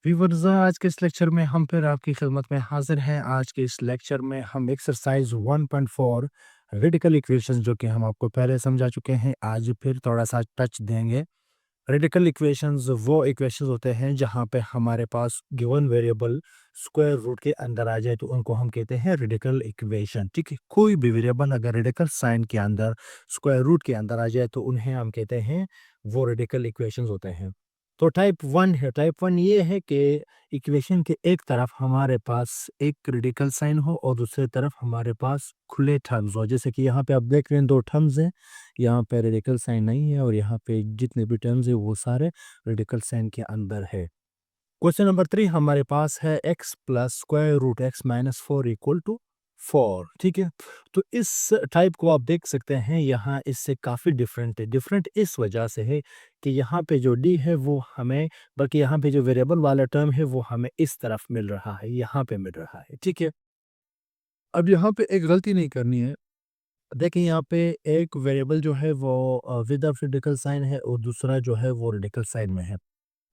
Viewers, आज के इस लेक्चर में हम फिर आपकी खिदमत में हाजिर हैं। आज के इस लेक्चर में हम एक्सरसाइज 1.4 रेडिकल इक्वेशंस जो कि हम आपको पहले समझा चुके हैं, आज फिर थोड़ा सा टच देंगे। रेडिकल इक्वेशंस वो इक्वेशंस होते हैं जहाँ पे हमारे पास गिवन वेरिएबल स्क्वायर रूट के अंदर आ जाए तो उनको हम कहते हैं रेडिकल इक्वेशन। ठीक है, कोई भी वेरिएबल अगर रेडिकल साइन के अंदर स्क्वायर रूट के अंदर आ जाए तो उन्हें हम कहते हैं वो रेडिकल इक्वेशंस होते हैं। तो टाइप वन है, टाइप वन ये है कि इक्वेशन के एक तरफ हमारे पास एक रेडिकल साइन हो और दूसरी तरफ हमारे पास खुले टर्म्स हो। जैसे कि यहाँ पे आप देख रहे हैं दो टर्म्स हैं, यहाँ पे रेडिकल साइन नहीं है और यहाँ पे जितने भी टर्म्स है वो सारे रेडिकल साइन के अंदर है। क्वेश्चन नंबर 3 हमारे पास है x plus square root x minus 4 equal to 4। ठीक है, तो इस टाइप को आप देख सकते हैं यहाँ इससे काफ़ी डिफरेंट है। डिफरेंट इस वजह से है कि यहाँ पे जो d है वो हमें, बल्कि यहाँ पे जो वेरिएबल वाला टर्म है वो हमें इस तरफ मिल रहा है, यहाँ पे मिल रहा है। ठीक है, अब यहाँ पे एक गलती नहीं करनी है। देखिए यहाँ पे एक वेरिएबल जो है वो विद रेडिकल साइन है और दूसरा जो है वो रेडिकल साइन में है।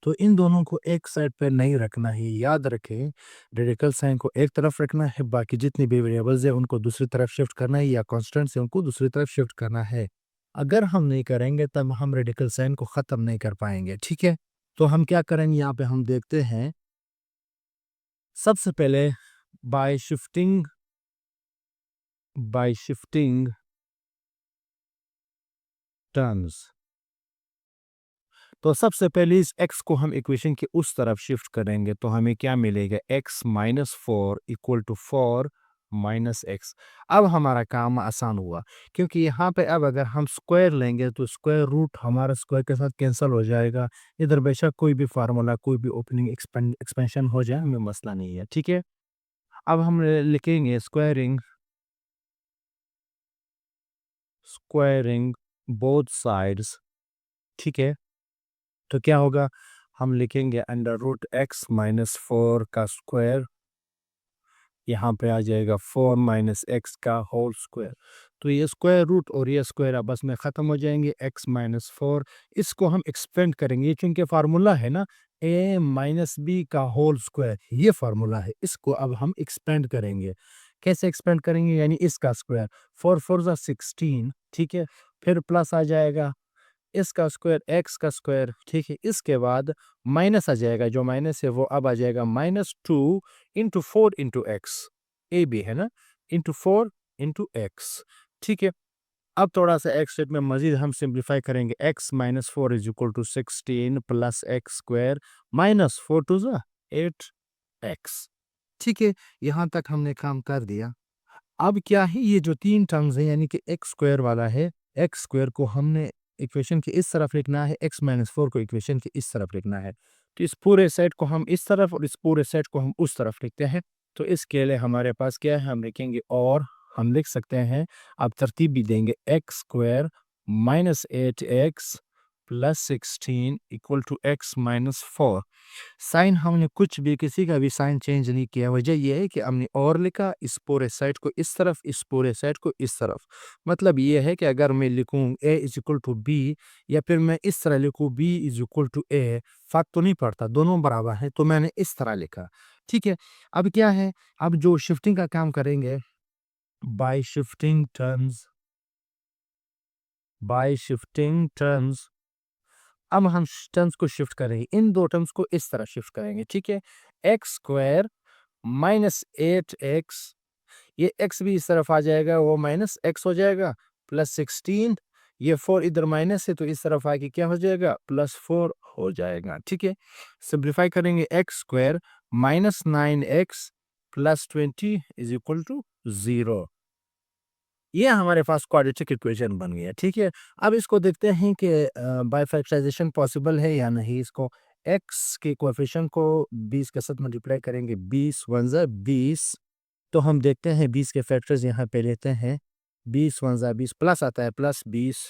तो इन दोनों को एक साइड पे नहीं रखना है, याद रखें। रेडिकल साइन को एक तरफ रखना है, बाकी जितनी भी वेरिएबल्स है उनको दूसरी तरफ शिफ्ट करना है, या कांस्टेंट्स है उनको दूसरी तरफ शिफ्ट करना है। अगर हम नहीं करेंगे तब हम रेडिकल साइन को ख़त्म नहीं कर पाएंगे। ठीक है, तो हम क्या करेंगे, यहाँ पे हम देखते हैं। सबसे पहले bye shifting bye shifting terms, तो सबसे पहले इस x को हम इक्वेशन के उस तरफ शिफ्ट करेंगे तो हमें क्या मिलेगा, x minus 4 equal to 4 minus x. अब हमारा काम आसान हुआ, क्योंकि यहाँ पे अब अगर हम स्क्वायर लेंगे तो स्क्वायर रूट हमारा स्क्वायर के साथ कैंसिल हो जाएगा। इधर बेशक कोई भी फार्मूला, कोई भी ओपनिंग एक्सपेंशन हो जाए, हमें मसला नहीं है। ठीक है, अब हम लिखेंगे स्क्वायरिंग बोथ साइड्स। ठीक है, तो क्या होगा, हम लिखेंगे अंडर रूट एक्स माइनस 4 का स्क्वायर, यहाँ पे आ जाएगा 4 माइनस एक्स का होल स्क्वायर। तो ये स्क्वायर रूट और ये स्क्वायर आपस में ख़त्म हो जाएंगे, एक्स माइनस 4। इसको हम एक्सपेंड करेंगे, ये चूंकि फार्मूला है ना, ए माइनस बी का होल स्क्वायर, ये फार्मूला है, इसको अब हम एक्सपेंड करेंगे। कैसे एक्सपेंड करेंगे, यानी इसका स्क्वायर, 4 4 ज़ा 16। ठीक है, फिर प्लस आ जाएगा इसका स्क्वायर, एक्स का स्क्वायर। ठीक है, इसके बाद माइनस आ जाएगा, जो माइनस है वो अब आ जाएगा minus 2 into 4 into x, A B है ना, इंटू 4 इंटू एक्स। ठीक है, अब थोड़ा सा एक्स स्टेट में मजीद हम सिंप्लीफाई करेंगे। X minus 4 is equal to 16 plus x square minus 4 two ज़ा 8 एक्स। ठीक है, यहाँ तक हमने काम कर दिया। अब क्या है, ये जो तीन टर्म्स हैं, यानी कि एक्स स्क्वायर वाला है, एक्स स्क्वायर को हमने इक्वेशन के इस तरफ लिखना है, एक्स माइनस 4 को इक्वेशन के इस तरफ लिखना है। तो इस पूरे सेट को हम इस तरफ और इस पूरे सेट को हम उस तरफ लिखते हैं। तो इसके लिए हमारे पास क्या है, हम लिखेंगे, और हम लिख सकते हैं, अब तरतीब भी देंगे, x square minus 8x plus 16 equal to x minus 4। Sign हमने कुछ भी, किसी का भी साइन चेंज नहीं किया। वजह यह है कि हमने और लिखा, इस पूरे साइड को इस तरफ, इस पूरे साइड को इस तरफ। मतलब ये है कि अगर मैं लिखूं a is equal to B, या फिर मैं इस तरह लिखूं b is equal to a, फर्क तो नहीं पड़ता, दोनों बराबर है, तो मैंने इस तरह लिखा। ठीक है, अब क्या है, अब जो शिफ्टिंग का काम करेंगे, bye shifting terms, bye shifting terms, अब हम टर्म्स को शिफ्ट करेंगे, इन दो टर्म्स को इस तरह शिफ्ट करेंगे। ठीक है, एक्स स्क्वायर माइनस 8x, ये x भी इस तरफ आ जाएगा, वो माइनस x हो जाएगा, प्लस 16, ये 4 इधर माइनस है तो इस तरफ आके क्या हो जाएगा, प्लस 4 हो जाएगा। ठीक है, सिंप्लीफाई करेंगे, x square minus 9x plus 20 is equal to 0। ये हमारे पास क्वाड्रेटिक इक्वेशन बन गया। ठीक है, अब इसको देखते हैं कि बाय फैक्टराइजेशन पॉसिबल है या नहीं। इसको x के कोएफिशिएंट को 20 के साथ मल्टीप्लाई करेंगे, 20 1 ज़ा 20। तो हम देखते हैं 20 के फैक्टर्स यहाँ पे लेते हैं, 20 1 ज़ा 20 प्लस आता है, प्लस 20।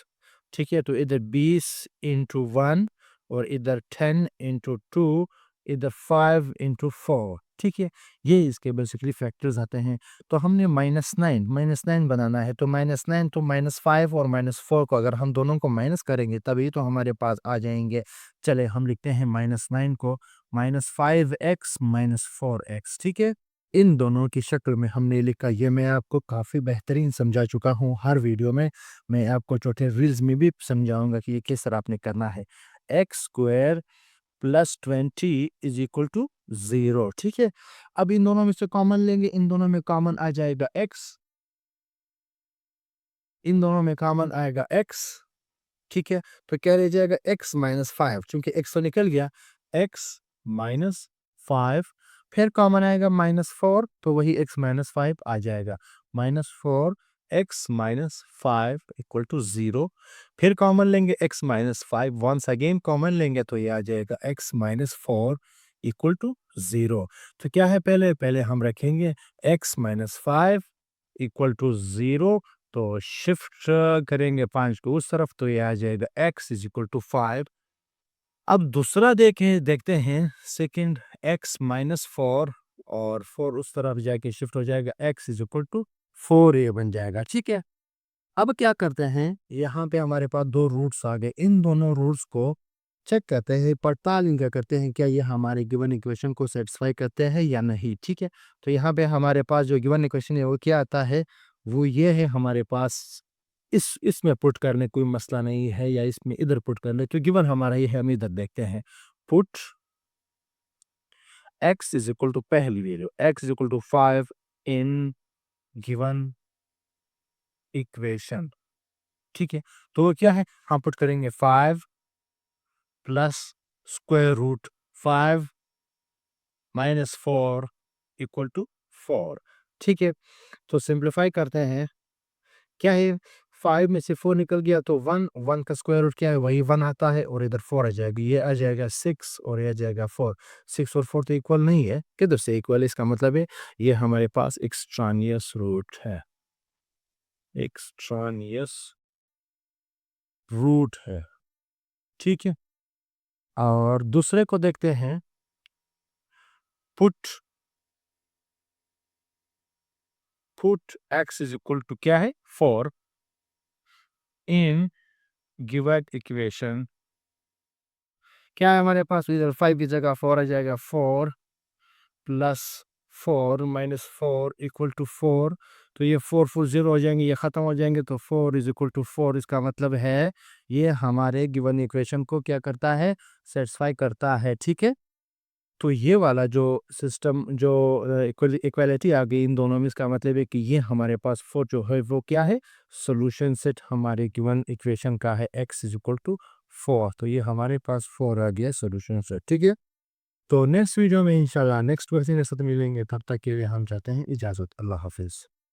ठीक है, तो इधर 20 इंटू 1 और इधर 10 इंटू 2, इधर 5 इंटू 4। ठीक है, ये इसके बेसिकली फैक्टर्स आते हैं। तो हमने -9 बनाना है, तो -9 तो -5 और -4 को अगर हम दोनों को माइनस करेंगे तभी तो हमारे पास आ जाएंगे। चले हम लिखते हैं -9 को -5x -4x, ठीक है। इन दोनों की शक्ल में हमने लिखा, ये मैं आपको काफ़ी बेहतरीन समझा चुका हूँ हर वीडियो में। मैं आपको चौथे रील्स में भी समझाऊंगा कि ये किस तरह आपने करना है। X square plus 20 is equal to 0, ठीक है। अब इन दोनों में से कॉमन लेंगे, इन दोनों में कॉमन आ जाएगा x, इन दोनों में कॉमन आएगा x, ठीक है। तो क्या रह जाएगा x -5, क्योंकि x तो निकल गया, x -5, फिर कॉमन आएगा -4, तो वही x -5 आ जाएगा, -4 x -5 इक्वल टू 0। फिर कॉमन लेंगे x -5, वंस अगेन कॉमन लेंगे तो ये आ जाएगा x -4 इक्वल टू 0। तो क्या है, पहले पहले हम रखेंगे x -5 इक्वल टू 0, तो शिफ्ट करेंगे 5 को उस तरफ, तो ये आ जाएगा x इज इक्वल टू 5। अब दूसरा देखते हैं सेकंड, x -4 और 4 उस तरफ जाके शिफ्ट हो जाएगा, x इज इक्वल टू 4 ये बन जाएगा, ठीक है। अब क्या करते हैं, यहाँ पे हमारे पास दो रूट्स आ गए, इन दोनों रूट्स को चेक करते हैं, पड़ताल इनका करते हैं, क्या ये हमारे गिवन इक्वेशन को सेटिस्फाई करते हैं या नहीं, ठीक है। तो यहाँ पे हमारे पास जो गिवन इक्वेशन है वो क्या आता है, वो ये है हमारे पास, इसमें पुट करने कोई मसला नहीं है, या इसमें इधर पुट करने, तो गिवन हमारा ये है, हम इधर देखते हैं। Put x is equal to, पहली value x is equal to 5 in given equation, ठीक है। तो वो क्या है, हम पुट करेंगे 5 plus square root 5 minus 4 equal to 4, ठीक है। तो सिंप्लीफाई करते हैं, क्या है, 5 में से 4 निकल गया तो 1, 1 का स्क्वायर रूट क्या है, वही 1 आता है, और इधर 4 आ जाएगी, ये आ जाएगा 6 और ये आ जाएगा 4। 6 और 4 तो इक्वल नहीं है, किधर से इक्वल, इसका मतलब है ये हमारे पास एक्सट्रानियस रूट है, एक्सट्रानियस रूट है, ठीक है। और दूसरे को देखते हैं, put put x is equal to क्या है, 4 इन गिवन इक्वेशन, क्या है हमारे पास, इधर 5 की जगह 4 आ जाएगा, 4 प्लस 4 माइनस 4 इक्वल टू 4। तो ये 4 4 0 हो जाएंगे, ये ख़त्म हो जाएंगे, तो 4 इज इक्वल टू 4, इसका मतलब है ये हमारे गिवन इक्वेशन को क्या करता है, सेटिस्फाई करता है, ठीक है। तो ये वाला जो सिस्टम, जो इक्वालिटी आ गई इन दोनों में, इसका मतलब है कि ये हमारे पास 4 जो है वो क्या है, सोल्यूशन सेट हमारे गिवन इक्वेशन का है, x इज इक्वल टू 4। तो ये हमारे पास 4 आ गया सोल्यूशन सेट, ठीक है। तो नेक्स्ट वीडियो में इंशाल्लाह नेक्स्ट क्वेश्चन के साथ मिलेंगे, तब तक के लिए हम चाहते हैं इजाज़त, अल्लाह हाफिज़।